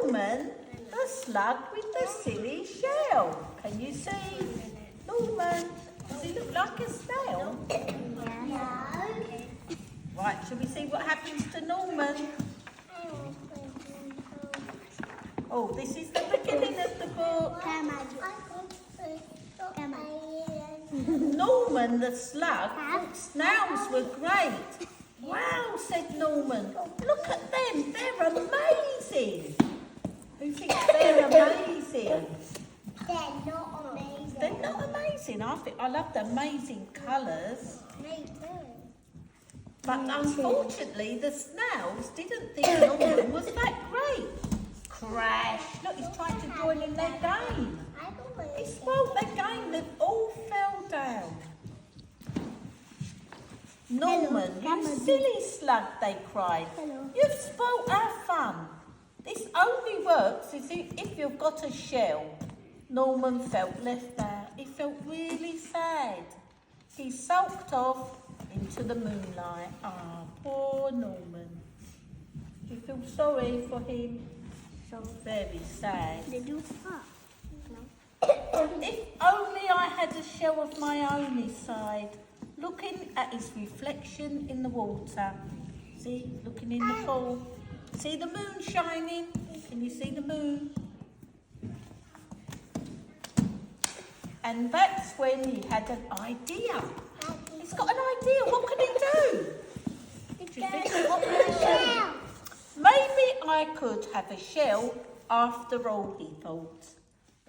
Norman, the slug with the silly shell. Can you see Norman? Does he look like a snail? No. Right, shall we see what happens to Norman? Oh, this is the beginning of the book. Norman the slug thought snails were great. Wow, said Norman. Look at them, they're amazing. Who thinks they're amazing? They're not amazing. They're not amazing. I love the amazing colours. Me too. But unfortunately, the snails didn't think Norman was that great. Crash. Look, he's trying to join in their game. He spoiled their game. They all fell down. Norman, you silly slug, they cried. You've spoilt our fun. This only works if you've got a shell. Norman felt left out. He felt really sad. He sulked off into the moonlight. Ah, poor Norman. You feel sorry for him? So very sad. If only I had a shell of my own, he sighed, looking at his reflection in the water. See, looking in the pool. See the moon shining? Can you see the moon? And that's when he had an idea. He's got an idea. What can he do? Do you think what can he do? Maybe I could have a shell after all, he thought.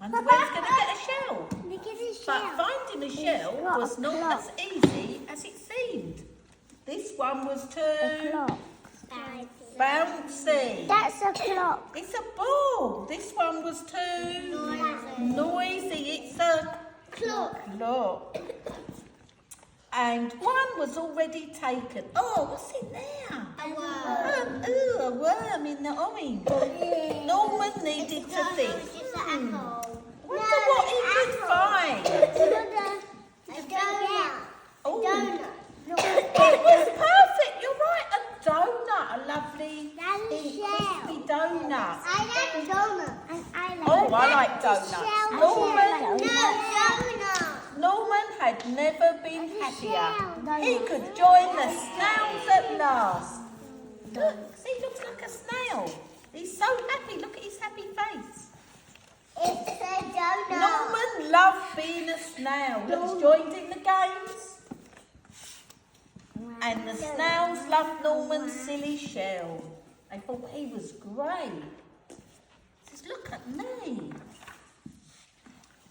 Wonder where he's going to get a shell. But finding a shell was not as easy as it seemed. This one was too bouncy. That's a clock. It's a ball. This one was too noisy. It's a clock. And one was already taken. Oh, what's in there? A worm in the orange. Norman needed to think. Wonder what he could find. A donut. Oh, it was perfect. You're right. A donut. A lovely crispy donut. I like donut. Oh, I like donuts. Norman had never been happier. He could join the snails at last. Look, see, he looks like a snail. He's so happy. Look at his happy face. It's a donut. Norman loved being a snail. He's joined in the games. And the snails loved Norman's silly shell. They thought he was great. He says, look at me.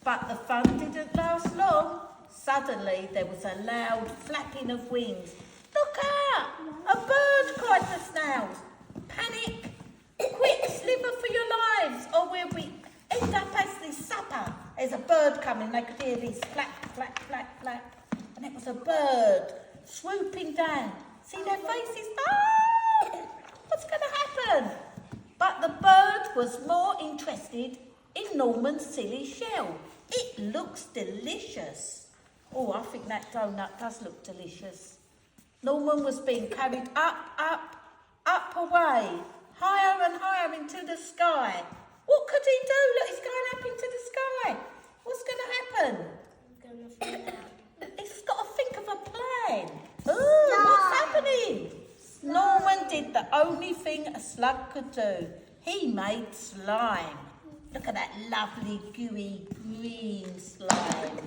But the fun didn't last long. Suddenly there was a loud flapping of wings. Look out! A bird, cried the snails. Panic! Quick, slither for your lives, or we'll be end up as the supper. There's a bird coming. They could hear these flap, flap, flap, flap. And it was a bird swooping down. See their faces? Ah! What's going to happen? But the bird was more interested in Norman's silly shell. It looks delicious. Oh, I think that donut does look delicious. Norman was being carried up, away, higher and higher into the sky. What could he do? Look, he's going up into the sky. What's going to happen? He's got to think of a plan. Oh, what's happening? Norman did the only thing a slug could do. He made slime. Look at that lovely, gooey, green slime.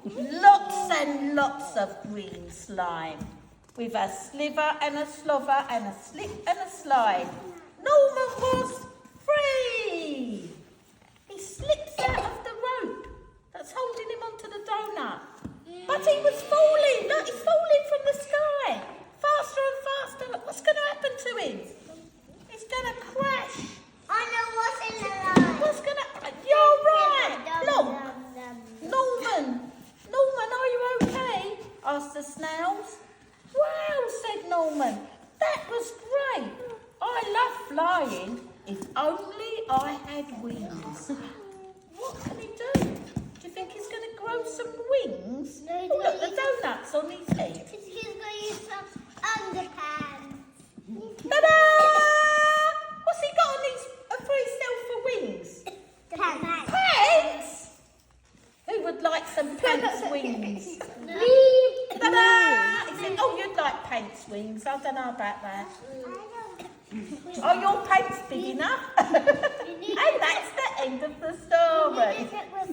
Lots and lots of green slime. With a sliver and a slobber and a slip and a slide. Norman was free. He slips out of the rope that's holding him onto the donut. But he was falling. Look, he's falling from the sky. Faster and faster. Look, what's going to happen to him? He's going to crash. I know what's in the line. What's going to... You're right. Look. Norman, are you okay? Asked the snails. Wow, said Norman. That was great. I love flying. If only I had wings. What can he do? Do you think he's going to grow some wings? No, Oh, look, the donut's on his head. He's going to use some underpants. Ta-da! What's he got on his paint wings. Me. Ta-da! He said, oh, you'd like paint wings. I don't know about that. Oh, your paint's big enough. And that's the end of the story.